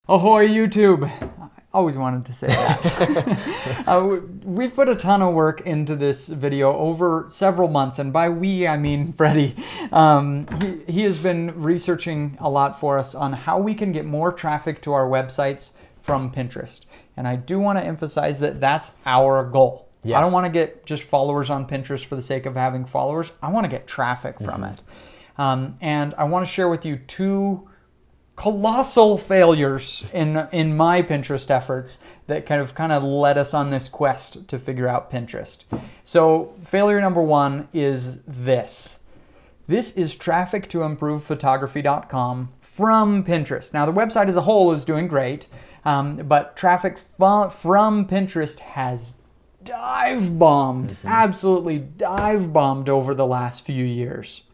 Ahoy, YouTube! I always wanted to say that. We've put a ton of work into this video over several months, and by we, I mean Freddie. He has been researching a lot for us on how we can get more traffic to our websites from Pinterest. And I do want to emphasize that that's our goal. Yeah. I don't want to get just followers on Pinterest for the sake of having followers. I want to get traffic from it. And I want to share with you two colossal failures in my Pinterest efforts that kind of led us on this quest to figure out Pinterest. So failure number one is this. This is traffic to improvephotography.com from Pinterest. Now the website as a whole is doing great, but traffic from Pinterest has dive bombed, absolutely dive bombed over the last few years.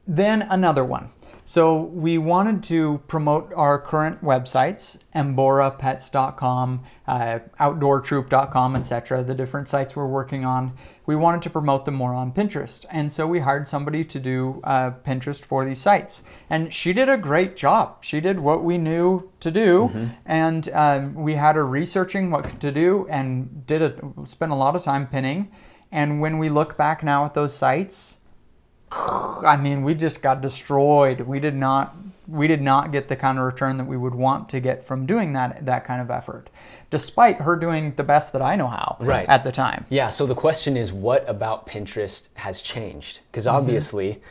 Then another one. So we wanted to promote our current websites, emborapets.com, outdoortroop.com, etc., the different sites we're working on. We wanted to promote them more on Pinterest. And so we hired somebody to do Pinterest for these sites. And she did a great job. She did what we knew to do. And we had her researching what to do and spent a lot of time pinning. And when we look back now at those sites, I mean, we just got destroyed. We did not get the kind of return that we would want to get from doing that kind of effort, despite her doing the best that I know how at the time. Yeah, so the question is, what about Pinterest has changed? Because obviously,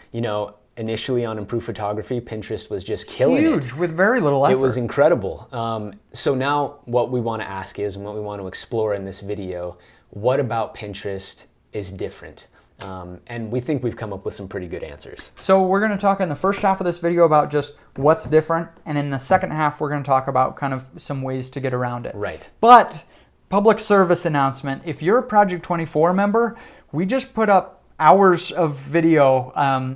initially on Improved Photography, Pinterest was just killing it. Huge, with very little effort. It was incredible. So now what we want to ask is, and what we want to explore in this video, what about Pinterest is different? And we think we've come up with some pretty good answers. So we're going to talk in the first half of this video about just what's different, and in the second half we're going to talk about kind of some ways to get around it. Right. But public service announcement, if you're a Project 24 member, we just put up hours of video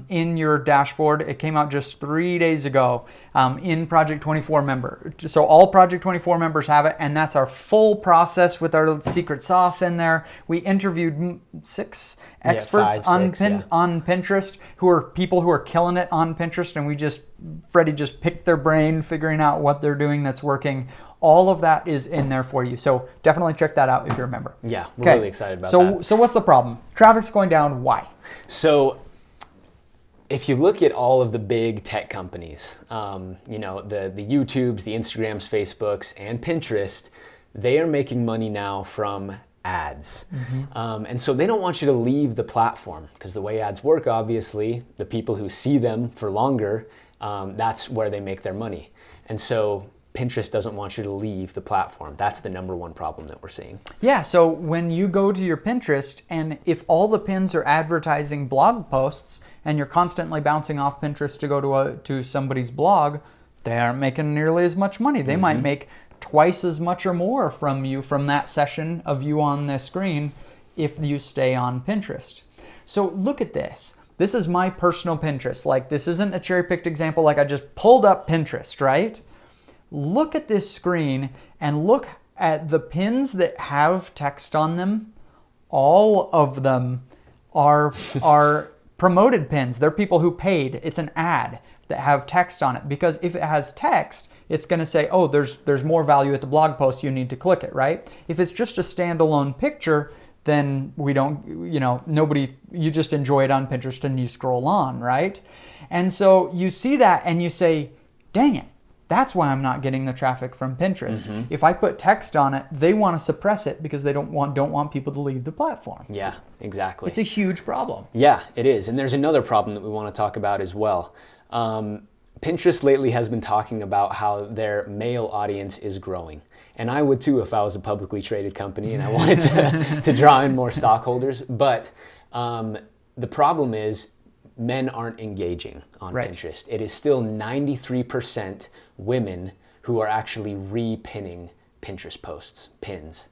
in your dashboard. It came out just 3 days ago in Project 24 member. So all Project 24 members have it, and that's our full process with our secret sauce in there. We interviewed 6 experts on Pinterest who are people who are killing it on Pinterest, and Freddie just picked their brain figuring out what they're doing that's working. All of that is in there for you. So definitely check that out if you're a member. Yeah, we're really excited about that. So what's the problem? Traffic's going down. Why? So if you look at all of the big tech companies, the YouTubes, the Instagrams, Facebooks, and Pinterest, they are making money now from ads. And so they don't want you to leave the platform, because the way ads work, obviously, the people who see them for longer, that's where they make their money. And so Pinterest doesn't want you to leave the platform. That's the number one problem that we're seeing. Yeah, so when you go to your Pinterest, and if all the pins are advertising blog posts, and you're constantly bouncing off Pinterest to go to somebody's blog, they aren't making nearly as much money. They might make twice as much or more from you from that session of you on the screen if you stay on Pinterest. So look at this. This is my personal Pinterest. Like, this isn't a cherry-picked example. Like, I just pulled up Pinterest, right? Look at this screen and look at the pins that have text on them. All of them are promoted pins. They're people who paid. It's an ad that have text on it, because if it has text, it's going to say, oh, there's more value at the blog post, you need to click it, right? If it's just a standalone picture, then we don't, you just enjoy it on Pinterest and you scroll on, right? And so you see that and you say, dang it. That's why I'm not getting the traffic from Pinterest. If I put text on it, they want to suppress it because they don't want people to leave the platform. Yeah, exactly. It's a huge problem. Yeah, it is. And there's another problem that we want to talk about as well. Pinterest lately has been talking about how their male audience is growing. And I would too if I was a publicly traded company and I wanted to draw in more stockholders. But the problem is, men aren't engaging on Pinterest. It is still 93% women who are actually re-pinning Pinterest posts, pins.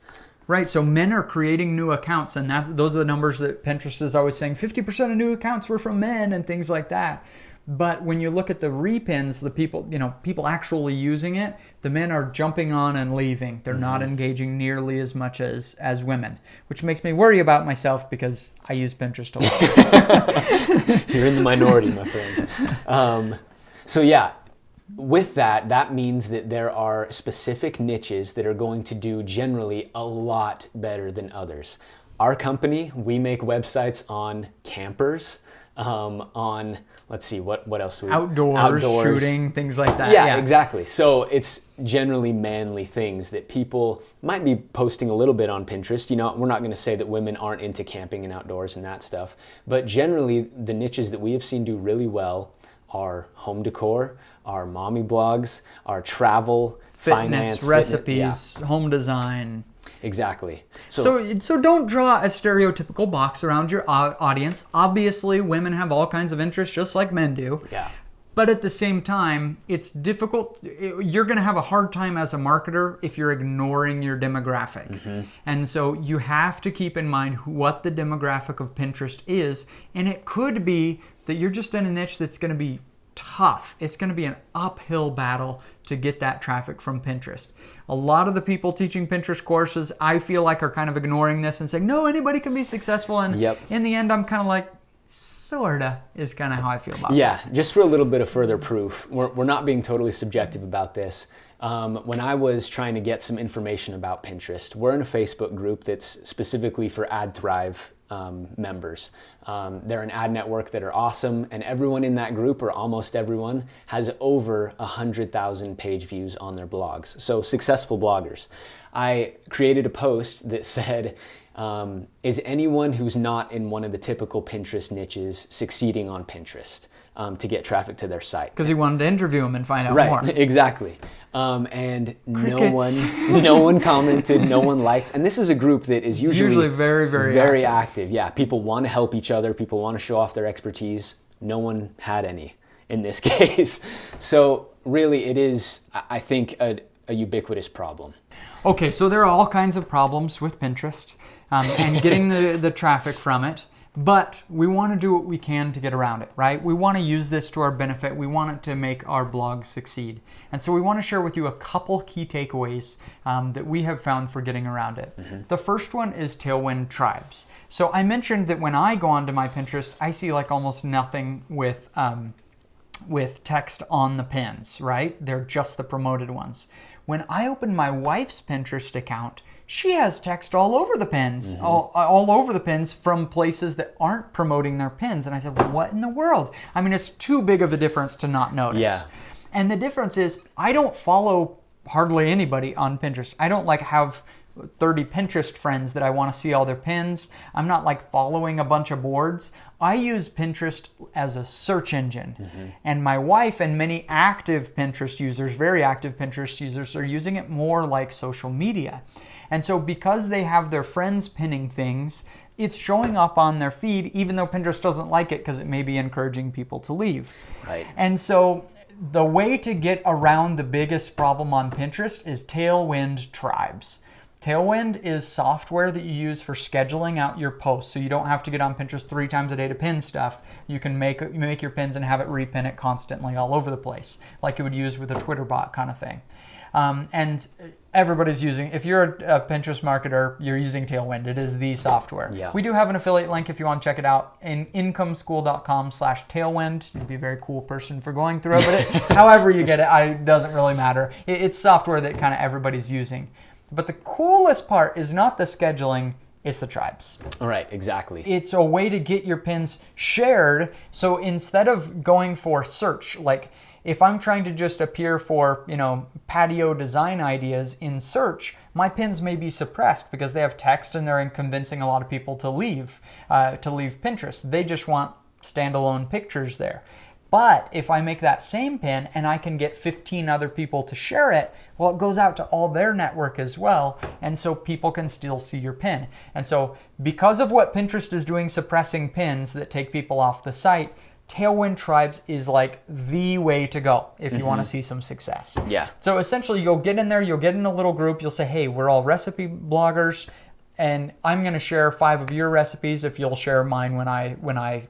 Right, so men are creating new accounts, and those are the numbers that Pinterest is always saying, 50% of new accounts were from men and things like that. But when you look at the repins, the people actually using it, the men are jumping on and leaving. They're not engaging nearly as much as women, which makes me worry about myself because I use Pinterest a lot. You're in the minority, my friend. So yeah, with that, that means that there are specific niches that are going to do generally a lot better than others. Our company, we make websites on campers, on, let's see, what else? Outdoors, shooting, things like that. Yeah, exactly. So it's generally manly things that people might be posting a little bit on Pinterest. You know, we're not going to say that women aren't into camping and outdoors and that stuff, but generally the niches that we have seen do really well are home decor, our mommy blogs, our travel, finance, recipes, home design. Exactly. So don't draw a stereotypical box around your audience. Obviously, women have all kinds of interests just like men do. Yeah. But at the same time, it's difficult. You're going to have a hard time as a marketer if you're ignoring your demographic. Mm-hmm. And so you have to keep in mind what the demographic of Pinterest is. And it could be that you're just in a niche that's going to be tough. It's going to be an uphill battle to get that traffic from Pinterest. A lot of the people teaching Pinterest courses, I feel like, are kind of ignoring this and saying, no, anybody can be successful. And in the end, I'm kind of like, sorta, is kind of how I feel about it. Yeah, just for a little bit of further proof, we're not being totally subjective about this. When I was trying to get some information about Pinterest, we're in a Facebook group that's specifically for AdThrive members. They're an ad network that are awesome, and everyone in that group, or almost everyone, has over 100,000 page views on their blogs. So successful bloggers. I created a post that said, is anyone who's not in one of the typical Pinterest niches succeeding on Pinterest to get traffic to their site? Because he wanted to interview him and find out more. Right, exactly. And no one commented, no one liked. And this is a group that is usually very, very active. Yeah, people want to help each other. People want to show off their expertise. No one had any in this case. So really it is, I think, a ubiquitous problem. Okay, so there are all kinds of problems with Pinterest and getting the traffic from it. But we want to do what we can to get around it, right? We want to use this to our benefit. We want it to make our blog succeed. And so we want to share with you a couple key takeaways that we have found for getting around it. Mm-hmm. The first one is Tailwind Tribes. So I mentioned that when I go onto my Pinterest, I see like almost nothing with text on the pins, right? They're just the promoted ones. When I open my wife's Pinterest account, she has text all over the pins, mm-hmm. all over the pins from places that aren't promoting their pins. And I said, well, what in the world? I mean, it's too big of a difference to not notice. Yeah. And the difference is I don't follow hardly anybody on Pinterest. I don't like have 30 Pinterest friends that I want to see all their pins. I'm not like following a bunch of boards. I use Pinterest as a search engine. Mm-hmm. And my wife and many active Pinterest users, very active Pinterest users, are using it more like social media. And so because they have their friends pinning things, it's showing up on their feed, even though Pinterest doesn't like it because it may be encouraging people to leave. Right. And so the way to get around the biggest problem on Pinterest is Tailwind Tribes. Tailwind is software that you use for scheduling out your posts, so you don't have to get on Pinterest 3 times a day to pin stuff. You can make your pins and have it repin it constantly all over the place, like you would use with a Twitter bot kind of thing. And everybody's using, if you're a Pinterest marketer, you're using Tailwind. It is the software. Yeah. We do have an affiliate link if you want to check it out in incomeschool.com/Tailwind. You'd be a very cool person for going through it, but however you get it, it doesn't really matter. It's software that kind of everybody's using. But the coolest part is not the scheduling, it's the tribes. All right, exactly. It's a way to get your pins shared. So instead of going for search, like if I'm trying to just appear for, patio design ideas in search, my pins may be suppressed because they have text and they're convincing a lot of people to leave Pinterest. They just want standalone pictures there. But if I make that same pin and I can get 15 other people to share it, well, it goes out to all their network as well. And so people can still see your pin. And so because of what Pinterest is doing, suppressing pins that take people off the site, Tailwind Tribes is like the way to go if you want to see some success. Yeah. So essentially you'll get in there, you'll get in a little group, you'll say, hey, we're all recipe bloggers. and I'm going to share 5 of your recipes if you'll share mine when I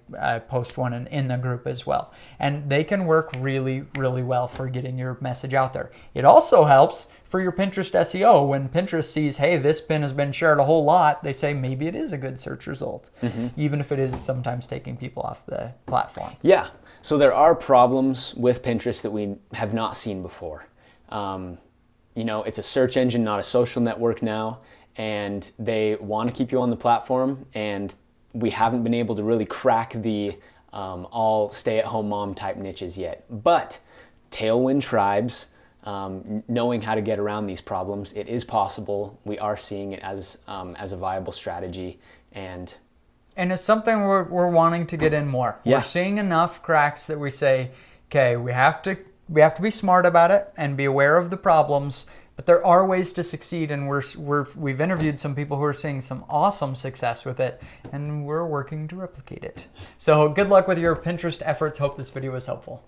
post one in the group as well. And they can work really, really well for getting your message out there. It also helps for your Pinterest SEO. When Pinterest sees, hey, this pin has been shared a whole lot, they say maybe it is a good search result, even if it is sometimes taking people off the platform. Yeah. So there are problems with Pinterest that we have not seen before. It's a search engine, not a social network now, and they want to keep you on the platform, and we haven't been able to really crack the all stay-at-home mom type niches yet. But Tailwind Tribes, knowing how to get around these problems, it is possible. We are seeing it as a viable strategy, and it's something we're wanting to get in more. Yeah. We're seeing enough cracks that we say, okay, we have to be smart about it and be aware of the problems. But there are ways to succeed, and we've interviewed some people who are seeing some awesome success with it, and we're working to replicate it. So good luck with your Pinterest efforts. Hope this video was helpful.